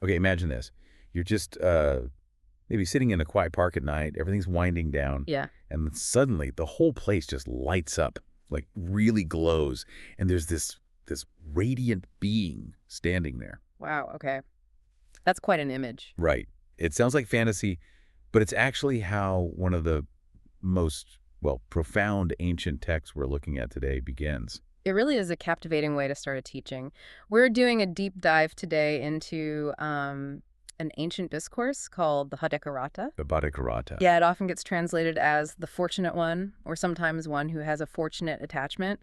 Okay, imagine this. You're just maybe sitting in a quiet park at night, everything's winding down, Yeah. and suddenly the whole place just lights up, like really glows, and there's this radiant being standing there. Wow, okay. That's quite an image. Right. It sounds like fantasy, but it's actually how one of the most, well, profound ancient texts we're looking at today begins. It really is a captivating way to start a teaching. We're doing a deep dive today into an ancient discourse called the Bhaddekaratta. The Bhaddekaratta. Yeah, it often gets translated as the fortunate one, or sometimes one who has a fortunate attachment.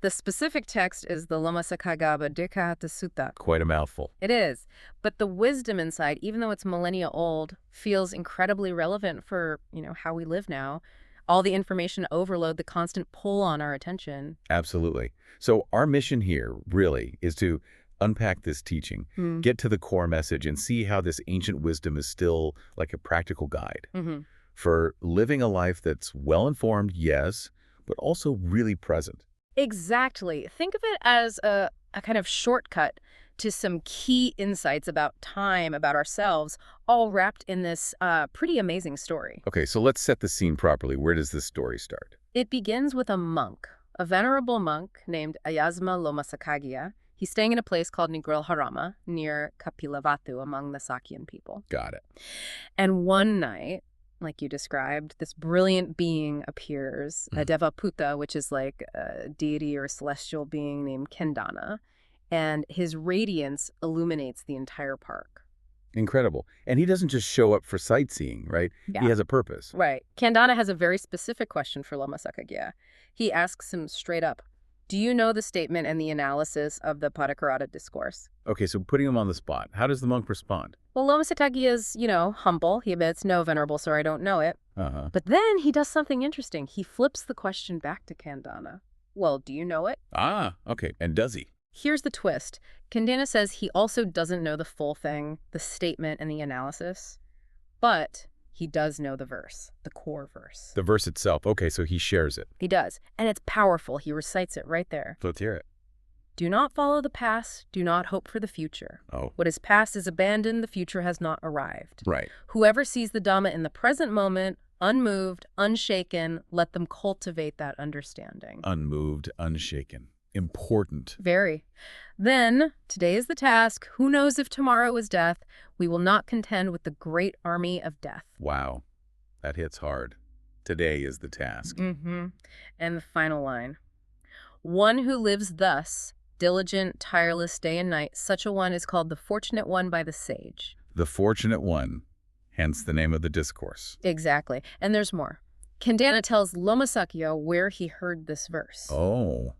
The specific text is the Lomasakaṅgiyabhaddekarattasuttaṃ. Quite a mouthful. It is. But the wisdom inside, even though it's millennia old, feels incredibly relevant for, how we live now. All the information overload, the constant pull on our attention. Absolutely. So our mission here really is to unpack this teaching, get to the core message, and see how this ancient wisdom is still like a practical guide for living a life that's well-informed, yes, but also really present. Exactly. Think of it as a kind of shortcut to some key insights about time, about ourselves, all wrapped in this pretty amazing story. Okay, so let's set the scene properly. Where does this story start? It begins with a monk, a venerable monk named Ayasma Lomasakaṅgiya. He's staying in a place called Harama near Kapilavatthu among the Sakyan people. Got it. And one night, like you described, this brilliant being appears, a devaputta, which is like a deity or celestial being named Candana, and his radiance illuminates the entire park. Incredible. And he doesn't just show up for sightseeing, right? Yeah. He has a purpose. Right. Candana has a very specific question for Lomasakaṅgiya. He asks him straight up, do you know the statement and the analysis of the Bhaddekaratta discourse? Okay, so putting him on the spot, how does the monk respond? Well, Lomasakaṅgiya is, humble. He admits, no, venerable sir, I don't know it. But then he does something interesting. He flips the question back to Candana. Well, do you know it? Ah, okay. And does he? Here's the twist. Candana says he also doesn't know the full thing, the statement and the analysis, but he does know the verse, the core verse. The verse itself. Okay, so he shares it. He does. And it's powerful. He recites it right there. Let's hear it. Do not follow the past. Do not hope for the future. Oh. What is past is abandoned. The future has not arrived. Right. Whoever sees the Dhamma in the present moment, unmoved, unshaken, let them cultivate that understanding. Unmoved, unshaken. Important. Very. Then, today is the task. Who knows if tomorrow is death? We will not contend with the great army of death. Wow. That hits hard. Today is the task. And the final line. One who lives thus, diligent, tireless day and night, such a one is called the fortunate one by the sage. The fortunate one, hence the name of the discourse. Exactly. And there's more. Candana tells Lomasakaṅgiya where he heard this verse. Oh.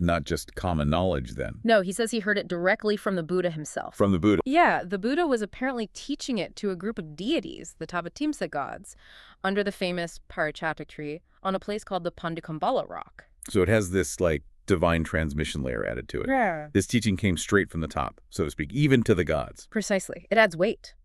Not just common knowledge, then. No, he says he heard it directly from the Buddha himself. From the Buddha? Yeah, the Buddha was apparently teaching it to a group of deities, the Tavatimsa gods, under the famous Parichatta tree on a place called the Pandikambala rock. So it has this, divine transmission layer added to it. Yeah. This teaching came straight from the top, so to speak, even to the gods. Precisely. It adds weight.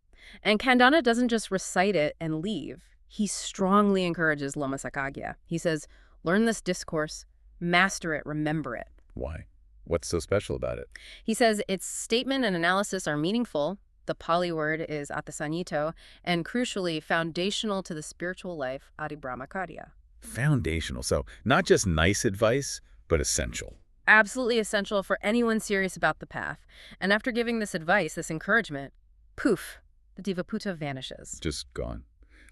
And Candana doesn't just recite it and leave. He strongly encourages Lomasakaṅgiya. He says, learn this discourse, master it, remember it. Why? What's so special about it? He says its statement and analysis are meaningful. The Pali word is atasanyito, and crucially, foundational to the spiritual life, adibrahmakarya. Foundational. So not just nice advice, but essential. Absolutely essential for anyone serious about the path. And after giving this advice, this encouragement, poof, the devaputta vanishes. Just gone.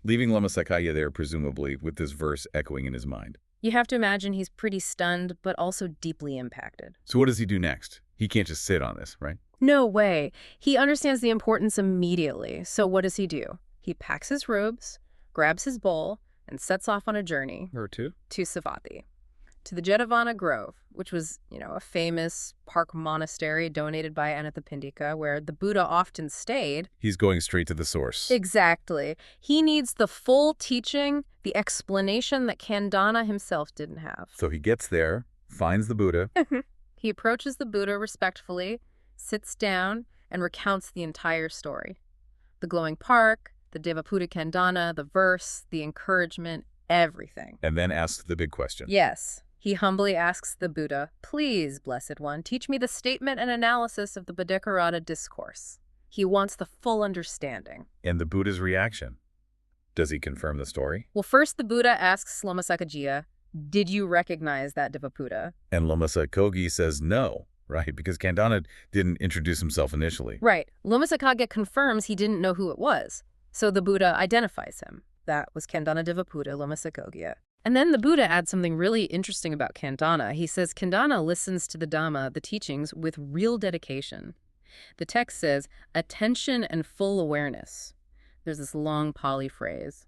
Leaving Lomasakaṅgiya there, presumably, with this verse echoing in his mind. You have to imagine he's pretty stunned, but also deeply impacted. So what does he do next? He can't just sit on this, right? No way. He understands the importance immediately. So what does he do? He packs his robes, grabs his bowl, and sets off on a journey. Or two? To Savatthi, to the Jetavana Grove, which was, a famous park monastery donated by Anathapindika, where the Buddha often stayed. He's going straight to the source. Exactly. He needs the full teaching, the explanation that Candana himself didn't have. So he gets there, finds the Buddha. He approaches the Buddha respectfully, sits down, and recounts the entire story. The glowing park, the devaputta Candana, the verse, the encouragement, everything. And then asks the big question. Yes. He humbly asks the Buddha, please, Blessed One, teach me the statement and analysis of the Bhaddekaratta discourse. He wants the full understanding. And the Buddha's reaction? Does he confirm the story? Well, first the Buddha asks Lomasakaṅgiyya, did you recognize that devaputta? And Lomasakaṅgiyya says no, right? Because Candana didn't introduce himself initially. Right. Lomasakaṅgiyya confirms he didn't know who it was. So the Buddha identifies him. That was Candana devaputta Lomasakaṅgiyya. And then the Buddha adds something really interesting about Candana. He says Candana listens to the Dhamma, the teachings, with real dedication. The text says, attention and full awareness. There's this long Pali phrase.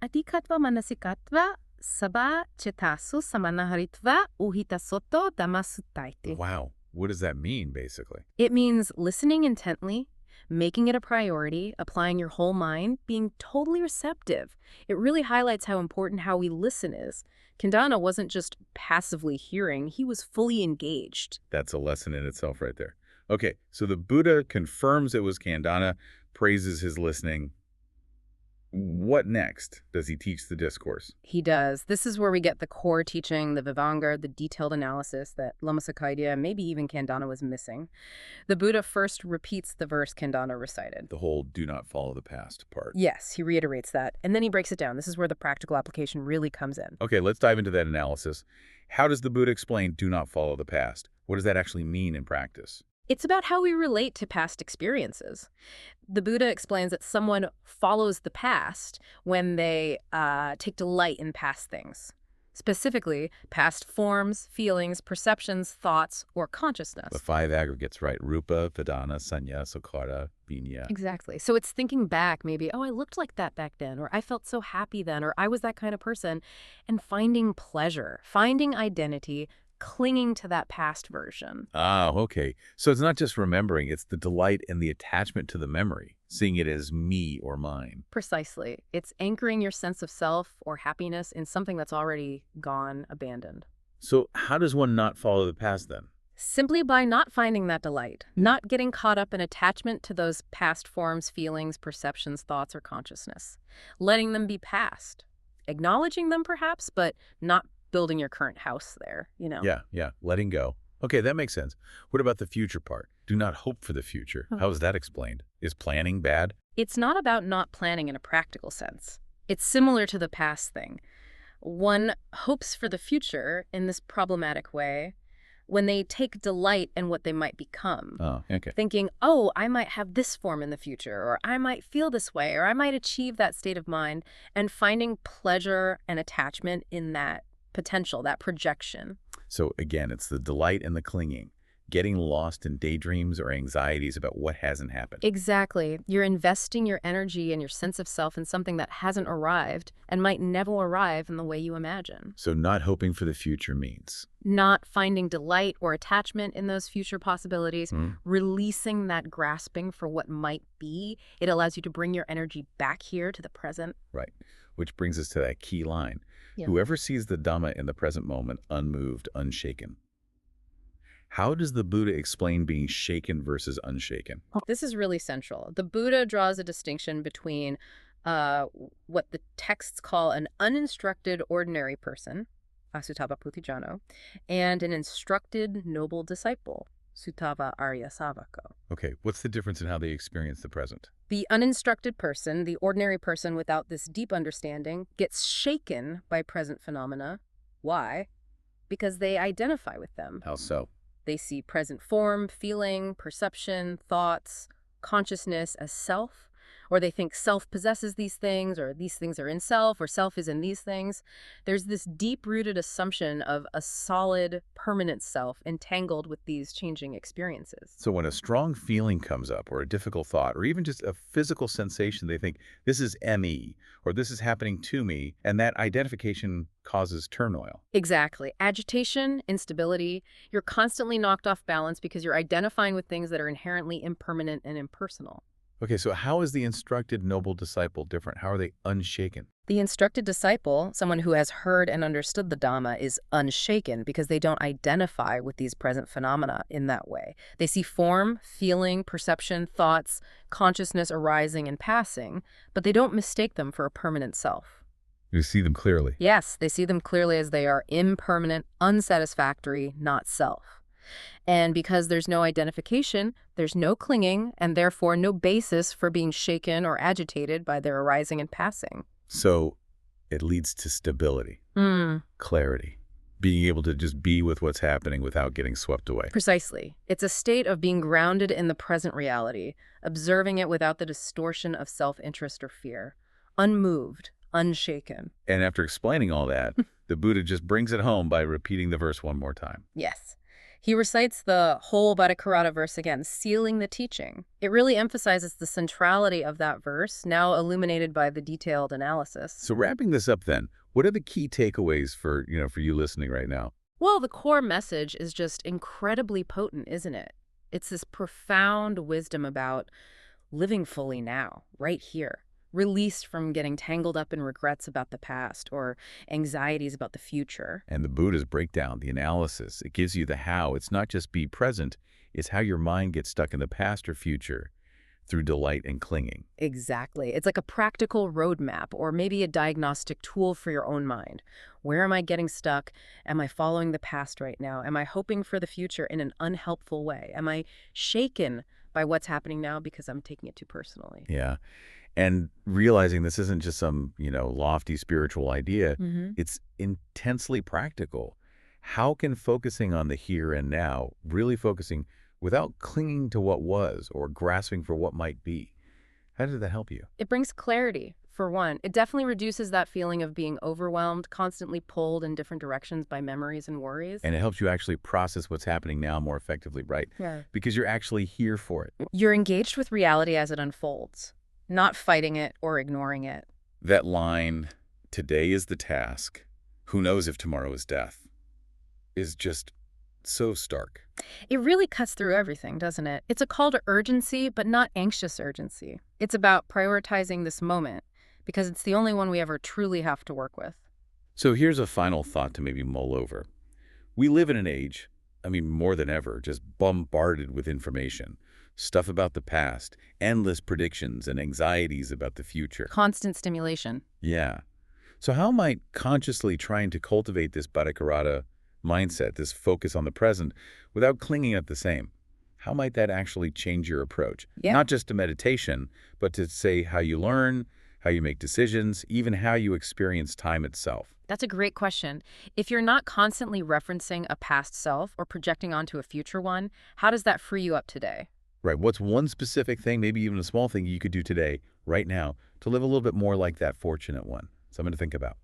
Adhikatva manasikatva sabha chetasu samanaharitva uhitasoto dhammasutaiti. Wow. What does that mean, basically? It means listening intently, making it a priority, applying your whole mind, being totally receptive. It really highlights how important how we listen is. Candana wasn't just passively hearing, he was fully engaged. That's a lesson in itself right there. Okay, so the Buddha confirms it was Candana, praises his listening. What next? Does he teach the discourse? He does. This is where we get the core teaching, the Vivanga, the detailed analysis that Lomasakaṅgiyya, maybe even Candana, was missing. The Buddha first repeats the verse Candana recited. The whole do not follow the past part. Yes, he reiterates that, and then he breaks it down. This is where the practical application really comes in. Okay, let's dive into that analysis. How does the Buddha explain do not follow the past? What does that actually mean in practice? It's about how we relate to past experiences. The Buddha explains that someone follows the past when they take delight in past things. Specifically, past forms, feelings, perceptions, thoughts, or consciousness. The 5 aggregates, right? Rupa, Vedana, Sanya, Sakhara, Vinya. Exactly. So it's thinking back, maybe, oh, I looked like that back then, or I felt so happy then, or I was that kind of person, and finding pleasure, finding identity, clinging to that past version. Ah, okay. So it's not just remembering, it's the delight and the attachment to the memory, seeing it as me or mine. Precisely. It's anchoring your sense of self or happiness in something that's already gone, abandoned. So how does one not follow the past then? Simply by not finding that delight, not getting caught up in attachment to those past forms, feelings, perceptions, thoughts, or consciousness. Letting them be past. Acknowledging them perhaps, but not building your current house there, you know? Yeah. Letting go. Okay, that makes sense. What about the future part? Do not hope for the future. How is that explained? Is planning bad? It's not about not planning in a practical sense. It's similar to the past thing. One hopes for the future in this problematic way when they take delight in what they might become. Oh, okay. Thinking, oh, I might have this form in the future, or I might feel this way, or I might achieve that state of mind, and finding pleasure and attachment in that potential, that projection. So again, it's the delight and the clinging, getting lost in daydreams or anxieties about what hasn't happened. Exactly. You're investing your energy and your sense of self in something that hasn't arrived and might never arrive in the way you imagine. So not hoping for the future means? Not finding delight or attachment in those future possibilities, releasing that grasping for what might be. It allows you to bring your energy back here to the present. Right. Which brings us to that key line. Yeah. Whoever sees the Dhamma in the present moment, unmoved, unshaken. How does the Buddha explain being shaken versus unshaken? This is really central. The Buddha draws a distinction between what the texts call an uninstructed ordinary person, Asutava Puthijano, and an instructed noble disciple, Sutava Arya Savako. Okay, what's the difference in how they experience the present? The uninstructed person, the ordinary person without this deep understanding, gets shaken by present phenomena. Why? Because they identify with them. How so? They see present form, feeling, perception, thoughts, consciousness as self, or they think self possesses these things, or these things are in self, or self is in these things. There's this deep-rooted assumption of a solid, permanent self entangled with these changing experiences. So when a strong feeling comes up, or a difficult thought, or even just a physical sensation, they think, this is me, or this is happening to me, and that identification causes turmoil. Exactly. Agitation, instability. You're constantly knocked off balance because you're identifying with things that are inherently impermanent and impersonal. Okay, so how is the instructed noble disciple different? How are they unshaken? The instructed disciple, someone who has heard and understood the Dhamma, is unshaken because they don't identify with these present phenomena in that way. They see form, feeling, perception, thoughts, consciousness arising and passing, but they don't mistake them for a permanent self. You see them clearly. Yes, they see them clearly as they are impermanent, unsatisfactory, not self. And because there's no identification, there's no clinging, and therefore no basis for being shaken or agitated by their arising and passing. So it leads to stability, clarity, being able to just be with what's happening without getting swept away. Precisely. It's a state of being grounded in the present reality, observing it without the distortion of self-interest or fear, unmoved, unshaken. And after explaining all that, the Buddha just brings it home by repeating the verse one more time. Yes. He recites the whole Bhaddekaratta verse again, sealing the teaching. It really emphasizes the centrality of that verse, now illuminated by the detailed analysis. So wrapping this up then, what are the key takeaways for you listening right now? Well, the core message is just incredibly potent, isn't it? It's this profound wisdom about living fully now, right here, released from getting tangled up in regrets about the past or anxieties about the future. And the Buddha's breakdown, the analysis, it gives you the how. It's not just be present, it's how your mind gets stuck in the past or future through delight and clinging. Exactly. It's like a practical roadmap or maybe a diagnostic tool for your own mind. Where am I getting stuck? Am I following the past right now? Am I hoping for the future in an unhelpful way? Am I shaken by what's happening now because I'm taking it too personally? Yeah. And realizing this isn't just some, lofty spiritual idea, it's intensely practical. How can focusing on the here and now, really focusing without clinging to what was or grasping for what might be, how did that help you? It brings clarity, for one. It definitely reduces that feeling of being overwhelmed, constantly pulled in different directions by memories and worries. And it helps you actually process what's happening now more effectively, right? Yeah. Because you're actually here for it. You're engaged with reality as it unfolds, not fighting it or ignoring it. That line, "Today is the task, who knows if tomorrow is death," is just so stark. It really cuts through everything, doesn't it? It's a call to urgency, but not anxious urgency. It's about prioritizing this moment, because it's the only one we ever truly have to work with. So here's a final thought to maybe mull over. We live in an age, more than ever, just bombarded with information. Stuff about the past, endless predictions and anxieties about the future. Constant stimulation. Yeah. So how might consciously trying to cultivate this Bhaddekaratta mindset, this focus on the present, without clinging at the same, how might that actually change your approach? Yeah. Not just to meditation, but to say how you learn, how you make decisions, even how you experience time itself. That's a great question. If you're not constantly referencing a past self or projecting onto a future one, how does that free you up today? Right. What's one specific thing, maybe even a small thing you could do today, right now, to live a little bit more like that fortunate one? Something to think about.